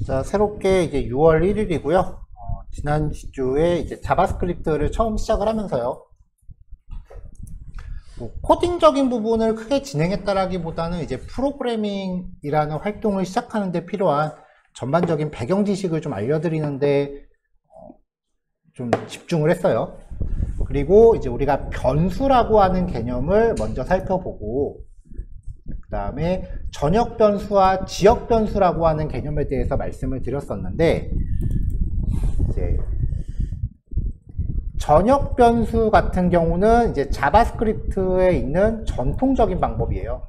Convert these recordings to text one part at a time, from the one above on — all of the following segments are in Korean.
자, 새롭게 이제 6월 1일이고요. 지난 주에 이제 자바스크립트를 처음 시작을 하면서요. 코딩적인 부분을 크게 진행했다라기보다는 이제 프로그래밍이라는 활동을 시작하는 데 필요한 전반적인 배경 지식을 좀 알려드리는데 좀 집중을 했어요. 그리고 이제 우리가 변수라고 하는 개념을 먼저 살펴보고, 그 다음에 전역 변수와 지역 변수라고 하는 개념에 대해서 말씀을 드렸었는데, 이제 전역 변수 같은 경우는 이제 자바스크립트에 있는 전통적인 방법이에요.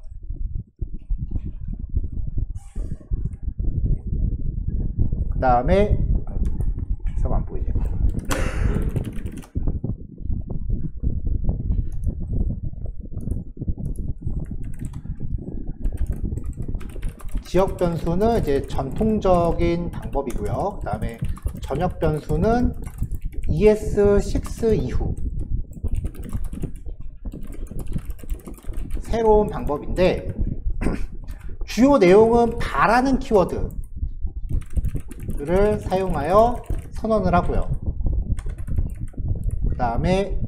그 다음에 안 보이네요. 지역 변수는 이제 전통적인 방법이고요. 그 다음에 전역 변수는 ES6 이후 새로운 방법인데, 주요 내용은 바라는 키워드를 사용하여 선언을 하고요. 그 다음에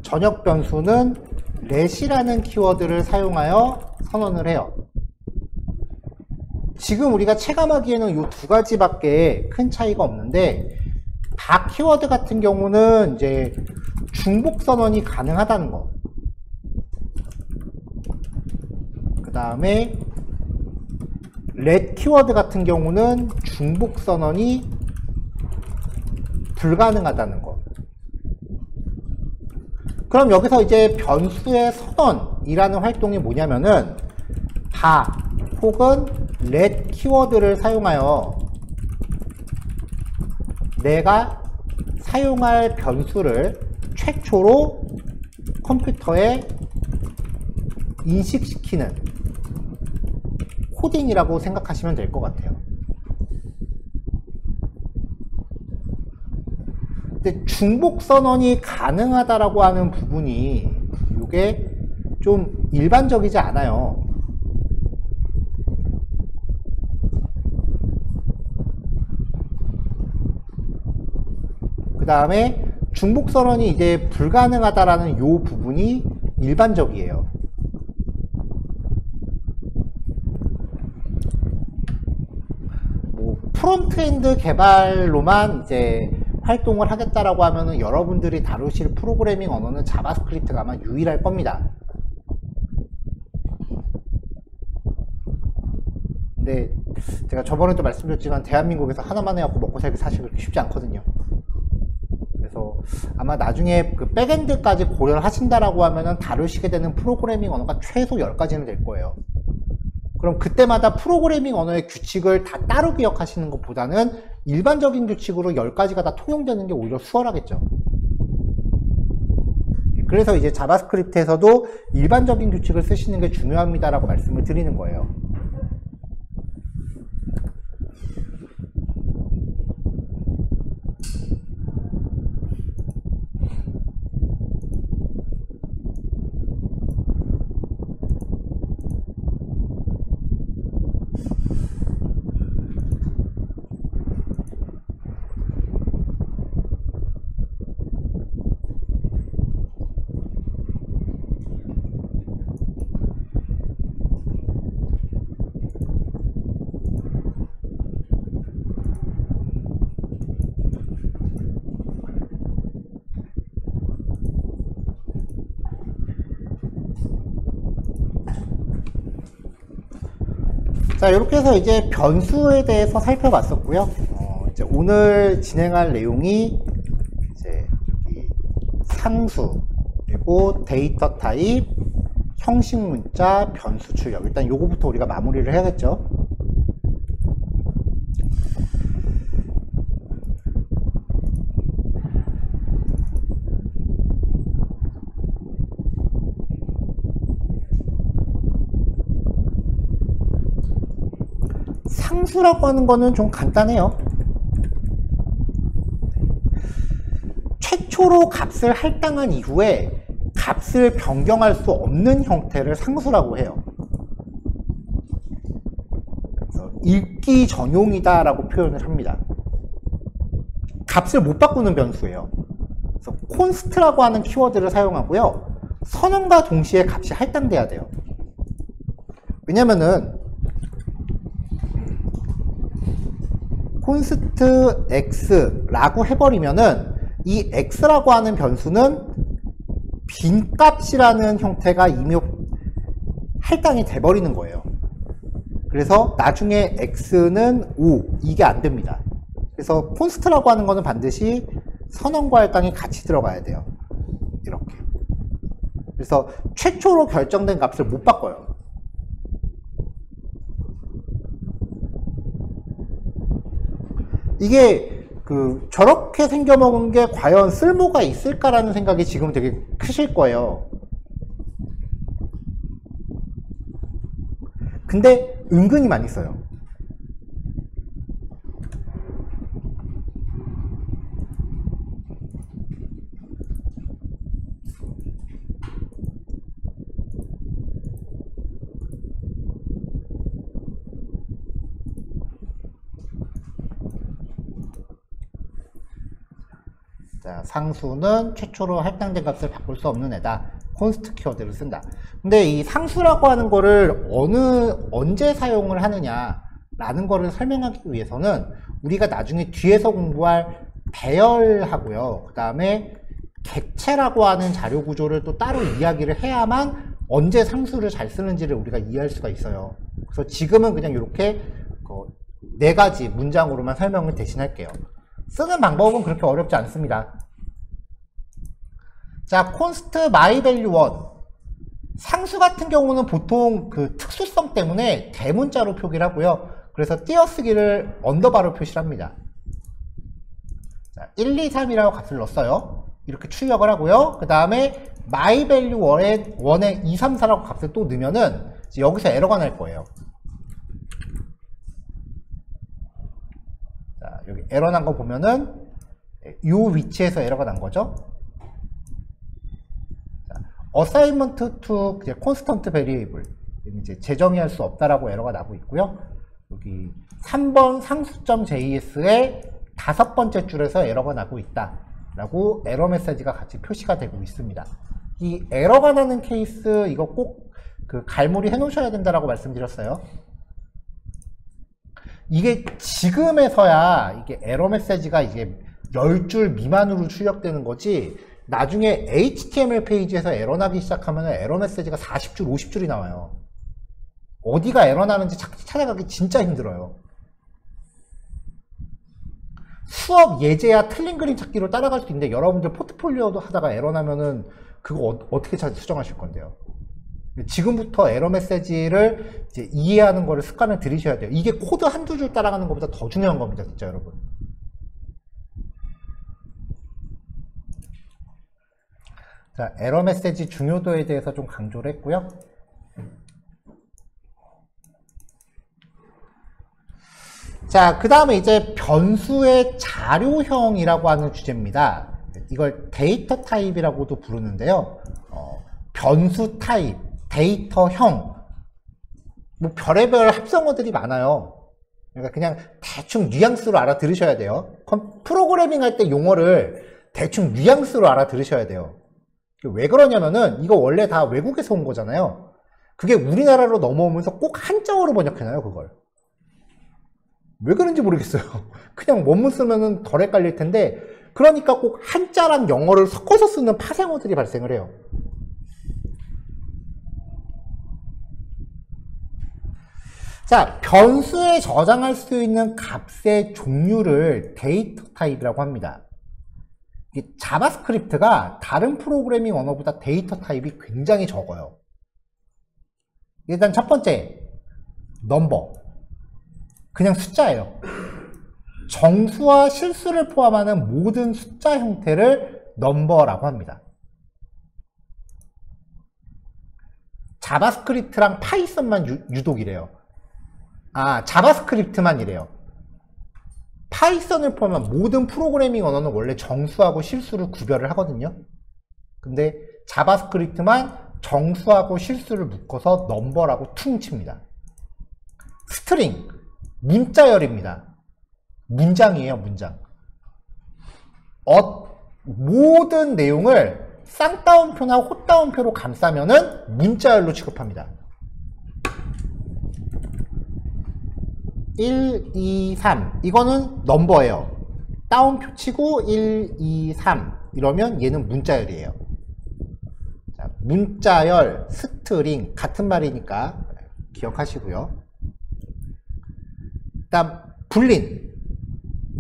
전역 변수는 let이라는 키워드를 사용하여 선언을 해요. 지금 우리가 체감하기에는 이 두 가지밖에 큰 차이가 없는데, 다 키워드 같은 경우는 이제 중복 선언이 가능하다는 거. 그 다음에 let 키워드 같은 경우는 중복 선언이 불가능하다는 거. 그럼 여기서 이제 변수의 선언이라는 활동이 뭐냐면은 다 혹은 let 키워드를 사용하여 내가 사용할 변수를 최초로 컴퓨터에 인식시키는 코딩이라고 생각하시면 될 것 같아요. 근데 중복 선언이 가능하다라고 하는 부분이 이게 좀 일반적이지 않아요. 그 다음에 중복 선언이 이제 불가능하다라는 요 부분이 일반적이에요. 뭐 프론트엔드 개발로만 이제 활동을 하겠다라고 하면은 여러분들이 다루실 프로그래밍 언어는 자바스크립트가 아마 유일할 겁니다. 근데 제가 저번에도 말씀드렸지만 대한민국에서 하나만 해갖고 먹고 살기 사실 그렇게 쉽지 않거든요. 그래서 아마 나중에 그 백엔드까지 고려를 하신다라고 하면은 다루시게 되는 프로그래밍 언어가 최소 10가지는 될 거예요. 그럼 그때마다 프로그래밍 언어의 규칙을 다 따로 기억하시는 것보다는 일반적인 규칙으로 10가지가 다 통용되는 게 오히려 수월하겠죠. 그래서 이제 자바스크립트에서도 일반적인 규칙을 쓰시는 게 중요합니다라고 말씀을 드리는 거예요. 자, 이렇게 해서 이제 변수에 대해서 살펴봤었고요. 이제 오늘 진행할 내용이 이제 상수, 그리고 데이터 타입, 형식 문자, 변수 출력. 일단 요거부터 우리가 마무리를 해야겠죠. 상수라고 하는 거는 좀 간단해요. 최초로 값을 할당한 이후에 값을 변경할 수 없는 형태를 상수라고 해요. 그래서 읽기 전용이다라고 표현을 합니다. 값을 못 바꾸는 변수예요. 그래서 const라고 하는 키워드를 사용하고요. 선언과 동시에 값이 할당돼야 돼요. 왜냐면은 const x라고 해버리면은 이 x라고 하는 변수는 빈값이라는 형태가 이미 할당이 돼버리는 거예요. 그래서 나중에 x는 5 이게 안 됩니다. 그래서 const라고 하는 거는 반드시 선언과 할당이 같이 들어가야 돼요. 이렇게. 그래서 최초로 결정된 값을 못 바꿔요. 이게 저렇게 생겨먹은 게 과연 쓸모가 있을까라는 생각이 지금 되게 크실 거예요. 근데 은근히 많이 써요. 자, 상수는 최초로 할당된 값을 바꿀 수 없는 애다. const 키워드를 쓴다. 근데 이 상수라고 하는 거를 언제 사용을 하느냐라는 거를 설명하기 위해서는 우리가 나중에 뒤에서 공부할 배열하고요. 그 다음에 객체라고 하는 자료 구조를 또 따로 이야기를 해야만 언제 상수를 잘 쓰는지를 우리가 이해할 수가 있어요. 그래서 지금은 그냥 이렇게 4가지 문장으로만 설명을 대신할게요. 쓰는 방법은 그렇게 어렵지 않습니다. 자, const myValue1 상수 같은 경우는 보통 그 특수성 때문에 대문자로 표기를 하고요. 그래서 띄어쓰기를 언더바로 표시를 합니다. 자, 1, 2, 3이라고 값을 넣었어요. 이렇게 출력을 하고요. 그 다음에 myValue1에 2, 3, 4라고 값을 또 넣으면은 여기서 에러가 날 거예요. 자, 여기 에러 난 거 보면은 이 위치에서 에러가 난 거죠. 자, assignment to constant variable 이제 재정의할 수 없다라고 에러가 나고 있고요. 여기 3번 상수.js의 5번째 줄에서 에러가 나고 있다 라고 에러 메시지가 같이 표시가 되고 있습니다. 이 에러가 나는 케이스 이거 꼭 갈무리 해 놓으셔야 된다라고 말씀드렸어요. 이게 지금에서야 이게 에러 메시지가 이게 10줄 미만으로 출력되는 거지, 나중에 HTML 페이지에서 에러 나기 시작하면 에러 메시지가 40줄, 50줄이 나와요. 어디가 에러 나는지 찾아가기 진짜 힘들어요. 수업 예제야 틀린 그림 찾기로 따라갈 수 있는데 여러분들 포트폴리오도 하다가 에러 나면은 그거 어떻게 수정하실 건데요? 지금부터 에러 메시지를 이제 이해하는 거를 습관을 들이셔야 돼요. 이게 코드 한두 줄 따라가는 것보다 더 중요한 겁니다, 진짜 여러분. 자, 에러 메시지 중요도에 대해서 좀 강조를 했고요. 자, 그 다음에 이제 변수의 자료형이라고 하는 주제입니다. 이걸 데이터 타입이라고도 부르는데요. 변수 타입, 데이터형, 뭐 별의별 합성어들이 많아요. 그러니까 그냥 대충 뉘앙스로 알아들으셔야 돼요. 프로그래밍 할 때 용어를 대충 뉘앙스로 알아들으셔야 돼요. 왜 그러냐면은 이거 원래 다 외국에서 온 거잖아요. 그게 우리나라로 넘어오면서 꼭 한자어로 번역해놔요, 그걸. 왜 그런지 모르겠어요. 그냥 원문 쓰면은 덜 헷갈릴 텐데, 그러니까 꼭 한자랑 영어를 섞어서 쓰는 파생어들이 발생을 해요. 자, 변수에 저장할 수 있는 값의 종류를 데이터 타입이라고 합니다. 자바스크립트가 다른 프로그래밍 언어보다 데이터 타입이 굉장히 적어요. 일단 첫 번째, 넘버. 그냥 숫자예요. 정수와 실수를 포함하는 모든 숫자 형태를 넘버라고 합니다. 자바스크립트랑 파이썬만 유독 이래요. 아, 자바스크립트만 이래요. 파이썬을 포함한 모든 프로그래밍 언어는 원래 정수하고 실수를 구별을 하거든요. 근데 자바스크립트만 정수하고 실수를 묶어서 넘버라고 퉁 칩니다. 스트링, 문자열입니다. 문장이에요, 문장. 모든 내용을 쌍따옴표나 홀따옴표로 감싸면은 문자열로 취급합니다. 1, 2, 3 이거는 넘버예요. 따옴표 치고 1, 2, 3 이러면 얘는 문자열이에요. 자, 문자열, 스트링 같은 말이니까 기억하시고요. 다음 불린,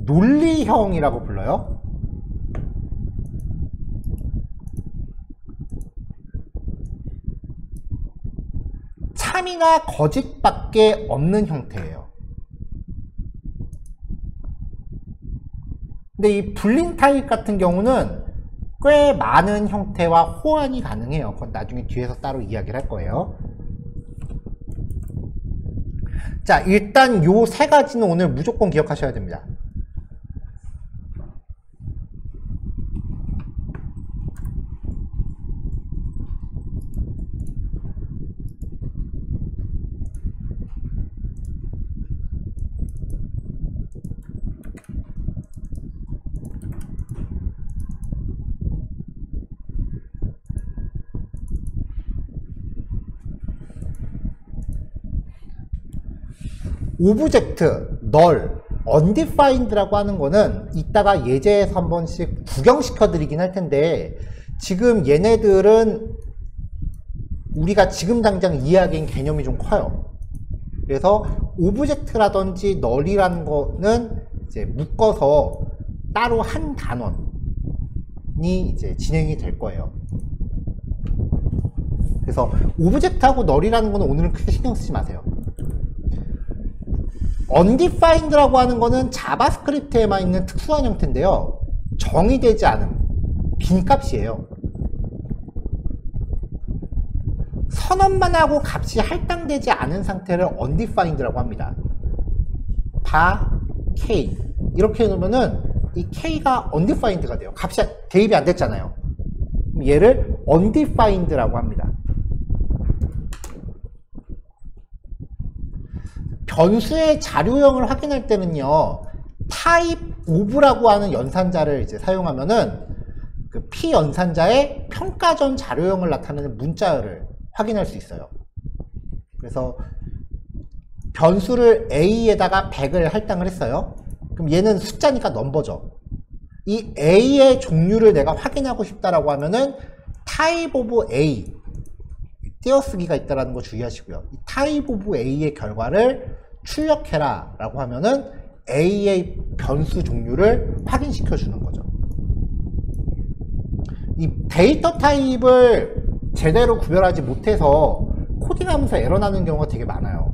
논리형이라고 불러요. 참이나 거짓밖에 없는 형태예요. 근데 이 불린 타입 같은 경우는 꽤 많은 형태와 호환이 가능해요. 그건 나중에 뒤에서 따로 이야기를 할 거예요. 자, 일단 요 세 가지는 오늘 무조건 기억하셔야 됩니다. 오브젝트, 널, undefined라고 하는 거는 이따가 예제에서 한 번씩 구경시켜 드리긴 할 텐데 지금 얘네들은 우리가 지금 당장 이해하기엔 개념이 좀 커요. 그래서 오브젝트라든지 널이라는 거는 이제 묶어서 따로 한 단원이 이제 진행이 될 거예요. 그래서 오브젝트하고 널이라는 거는 오늘은 크게 신경 쓰지 마세요. undefined라고 하는 거는 자바스크립트에만 있는 특수한 형태인데요. 정의되지 않은 빈값이에요. 선언만 하고 값이 할당되지 않은 상태를 undefined라고 합니다. 바 k 이렇게 해놓으면은 이 k가 undefined가 돼요. 값이 대입이 안 됐잖아요. 얘를 undefined라고 합니다. 변수의 자료형을 확인할 때는요, type of라고 하는 연산자를 이제 사용하면은 그 p 연산자의 평가전 자료형을 나타내는 문자열을 확인할 수 있어요. 그래서 변수를 a에다가 100을 할당을 했어요. 그럼 얘는 숫자니까 넘버죠. 이 a의 종류를 내가 확인하고 싶다라고 하면은 type of a 띄어쓰기가 있다라는 거 주의하시고요. 이 type of a의 결과를 출력해라 라고 하면은 a의 변수 종류를 확인시켜 주는 거죠. 이 데이터 타입을 제대로 구별하지 못해서 코딩하면서 에러 나는 경우가 되게 많아요.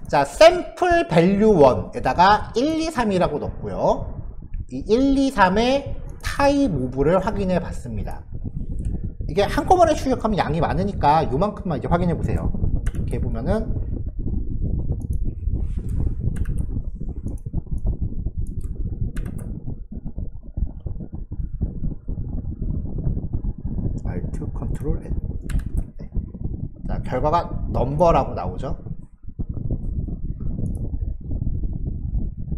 자, sample value 1에다가 1, 2, 3이라고 넣고요. 이 1, 2, 3의 type of를 확인해 봤습니다. 이게 한꺼번에 출력하면 양이 많으니까 요만큼만 이제 확인해 보세요. 이렇게 보면은 Alt, Ctrl, N. 네. 자, 결과가 넘버라고 나오죠.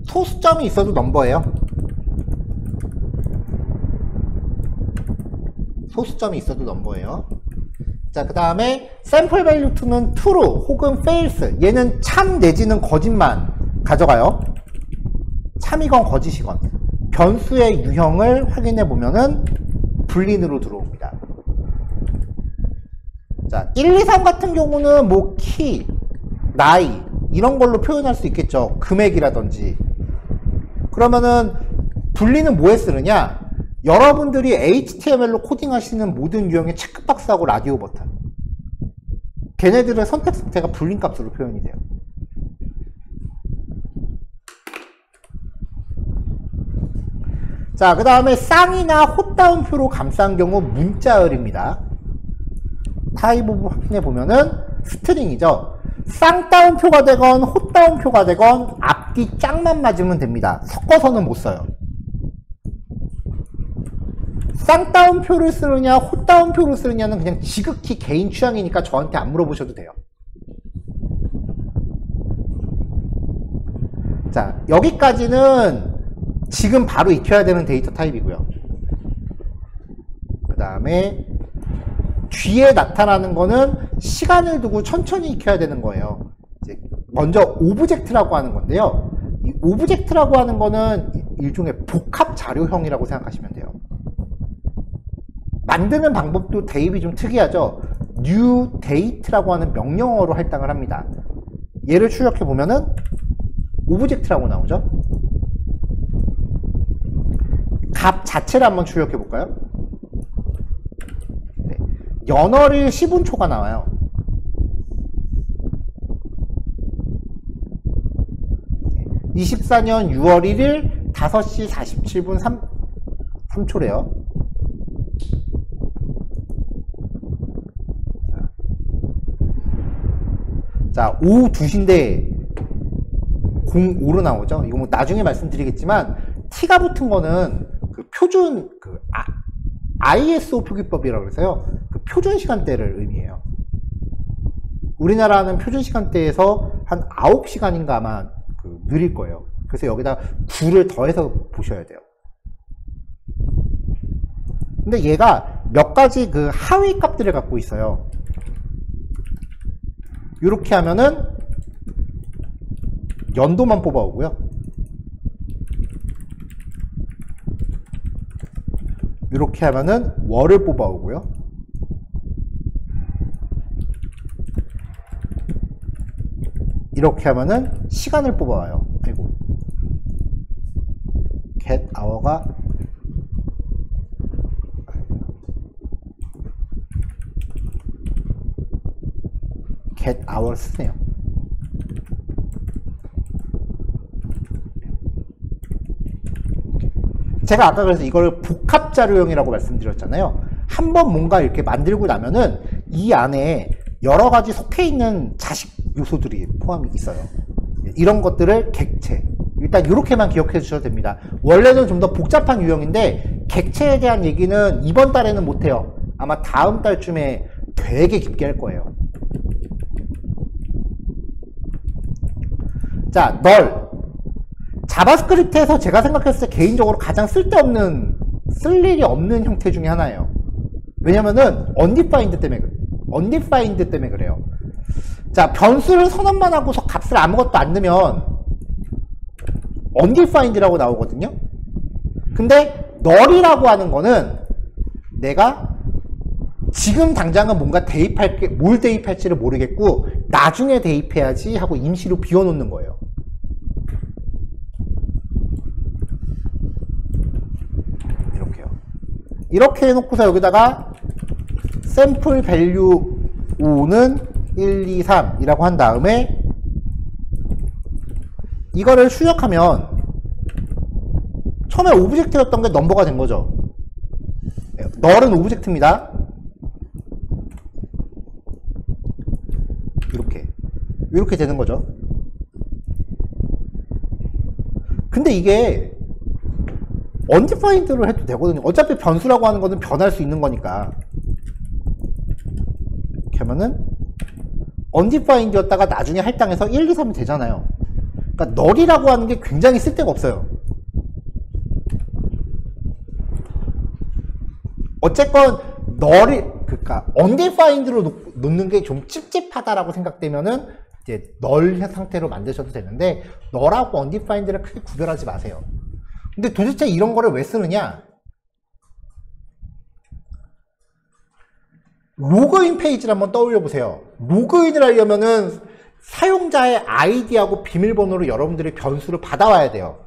소수점이 있어도 넘버예요. 소수점이 있어도 넘버예요. 자, 그 다음에 sample value 2는 true 혹은 false. 얘는 참 내지는 거짓만 가져가요. 참이건 거짓이건. 변수의 유형을 확인해 보면은 불린으로 들어옵니다. 자, 1, 2, 3 같은 경우는 뭐 키, 나이 이런 걸로 표현할 수 있겠죠. 금액이라든지. 그러면은 불린은 뭐에 쓰느냐? 여러분들이 HTML로 코딩하시는 모든 유형의 체크박스하고 라디오 버튼, 걔네들의 선택 상태가 불린 값으로 표현이 돼요. 자, 그 다음에 쌍이나 헛다운표로 감싼 경우 문자열입니다. 타입 오브 확인해 보면은 스트링이죠. 쌍따옴표가 되건 헛다운표가 되건 앞뒤 짝만 맞으면 됩니다. 섞어서는 못 써요. 쌍따옴표를 쓰느냐 헛따옴표를 쓰느냐는 그냥 지극히 개인 취향이니까 저한테 안 물어보셔도 돼요. 자, 여기까지는 지금 바로 익혀야 되는 데이터 타입이고요. 그 다음에 뒤에 나타나는 거는 시간을 두고 천천히 익혀야 되는 거예요. 이제 먼저 오브젝트라고 하는 건데요. 이 오브젝트라고 하는 거는 일종의 복합 자료형이라고 생각하시면 돼요. 만드는 방법도 대입이 좀 특이하죠. new date라고 하는 명령어로 할당을 합니다. 얘를 출력해 보면은 오브젝트라고 나오죠. 값 자체를 한번 출력해 볼까요? 네. 연월일 10운초가 나와요. 네. 24년 6월 1일 5시 47분 3초래요. 자, 오후 2시인데 05로 나오죠. 이거 뭐 나중에 말씀드리겠지만 T가 붙은 거는 그 표준 ISO 표기법이라고 해서요. 그 표준 시간대를 의미해요. 우리나라는 표준 시간대에서 한 9시간인가 아마 그 느릴 거예요. 그래서 여기다 9를 더해서 보셔야 돼요. 근데 얘가 몇 가지 그 하위 값들을 갖고 있어요. 이렇게 하면은 연도만 뽑아오고요. 이렇게 하면은 월을 뽑아오고요. 이렇게 하면은 시간을 뽑아와요. 아이고. get hour가 get hours네요. 제가 아까 그래서 이걸 복합 자료형이라고 말씀드렸잖아요. 한번 뭔가 이렇게 만들고 나면은 이 안에 여러 가지 속해 있는 자식 요소들이 포함이 있어요. 이런 것들을 객체. 일단 이렇게만 기억해 주셔도 됩니다. 원래는 좀 더 복잡한 유형인데 객체에 대한 얘기는 이번 달에는 못해요. 아마 다음 달쯤에 되게 깊게 할 거예요. 자, 널. 자바스크립트에서 제가 생각했을 때 개인적으로 가장 쓸데없는, 쓸 일이 없는 형태 중에 하나예요. 왜냐면은 undefined 때문에 그래요. 자, 변수를 선언만 하고서 값을 아무것도 안 넣으면 undefined라고 나오거든요. 근데 null이라고 하는 거는 내가 지금 당장은 뭔가 뭘 대입할지를 모르겠고 나중에 대입해야지 하고 임시로 비워놓는 거예요. 이렇게요. 이렇게 해놓고서 여기다가 샘플 밸류 5는 1, 2, 3 이라고 한 다음에 이거를 출력하면 처음에 오브젝트였던 게 넘버가 된 거죠. null은 오브젝트입니다. 이렇게 되는 거죠. 근데 이게 undefined로 해도 되거든요. 어차피 변수라고 하는 거는 변할 수 있는 거니까. 이렇게 하면은 undefined였다가 나중에 할당해서 1, 2, 3이 되잖아요. 그러니까 null이라고 하는 게 굉장히 쓸데가 없어요. 어쨌건 null이 그러니까 undefined로 놓는 게 좀 찝찝하다라고 생각되면은 이제 null 상태로 만드셔도 되는데 null하고 undefined를 크게 구별하지 마세요. 근데 도대체 이런 거를 왜 쓰느냐? 로그인 페이지를 한번 떠올려 보세요. 로그인을 하려면은 사용자의 아이디하고 비밀번호로 여러분들이 변수를 받아와야 돼요.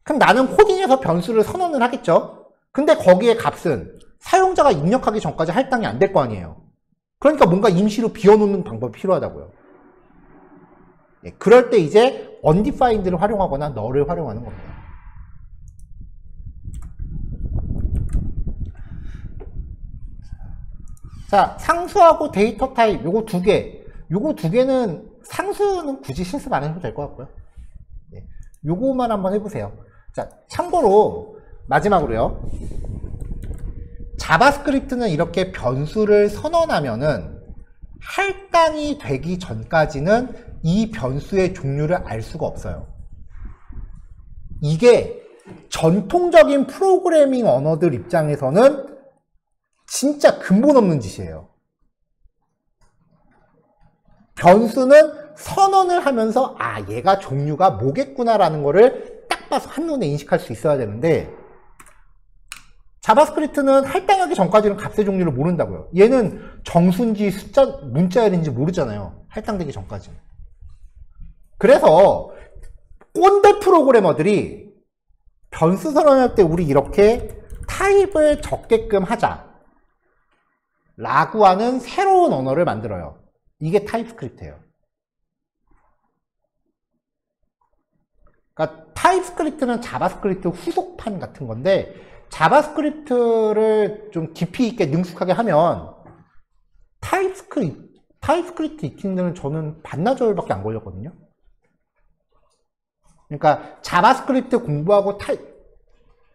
그럼 나는 코딩에서 변수를 선언을 하겠죠? 근데 거기에 값은 사용자가 입력하기 전까지 할당이 안 될 거 아니에요. 그러니까 뭔가 임시로 비워놓는 방법이 필요하다고요. 예, 그럴 때 이제 undefined를 활용하거나 null을 활용하는 겁니다. 자, 상수하고 데이터 타입 요거 두 개. 요거 두 개는 상수는 굳이 실습 안 해도 될 것 같고요. 예, 요거만 한번 해보세요. 자, 참고로 마지막으로요. 자바스크립트는 이렇게 변수를 선언하면은 할당이 되기 전까지는 이 변수의 종류를 알 수가 없어요. 이게 전통적인 프로그래밍 언어들 입장에서는 진짜 근본 없는 짓이에요. 변수는 선언을 하면서 아 얘가 종류가 뭐겠구나라는 거를 딱 봐서 한눈에 인식할 수 있어야 되는데 자바스크립트는 할당하기 전까지는 값의 종류를 모른다고요. 얘는 정수인지 숫자, 문자열인지 모르잖아요. 할당되기 전까지. 그래서 꼰대 프로그래머들이 변수 선언할 때 우리 이렇게 타입을 적게끔 하자 라고 하는 새로운 언어를 만들어요. 이게 타입스크립트예요. 그러니까 타입스크립트는 자바스크립트 후속판 같은 건데 자바스크립트를 좀 깊이 있게 능숙하게 하면 타입스크립트 익히는 저는 반나절밖에 안 걸렸거든요. 그러니까 자바스크립트 공부하고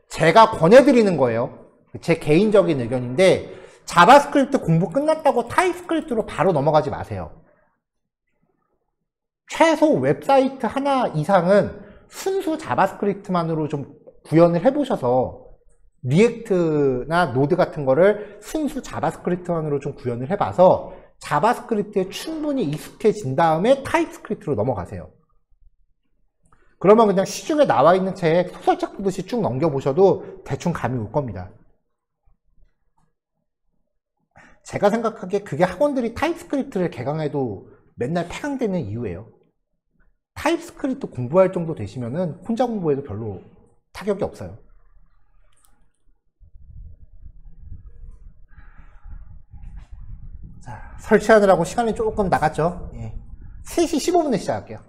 제가 권해드리는 거예요. 제 개인적인 의견인데 자바스크립트 공부 끝났다고 타입스크립트로 바로 넘어가지 마세요. 최소 웹사이트 하나 이상은 순수 자바스크립트만으로 좀 구현을 해보셔서 리액트나 노드 같은 거를 순수 자바스크립트만으로 좀 구현을 해봐서 자바스크립트에 충분히 익숙해진 다음에 타입스크립트로 넘어가세요. 그러면 그냥 시중에 나와 있는 책 소설책 보듯이 쭉 넘겨보셔도 대충 감이 올 겁니다. 제가 생각하기에 그게 학원들이 타입스크립트를 개강해도 맨날 폐강되는 이유예요. 타입스크립트 공부할 정도 되시면은 혼자 공부해도 별로 타격이 없어요. 자, 설치하느라고 시간이 조금 나갔죠. 예. 3시 15분에 시작할게요.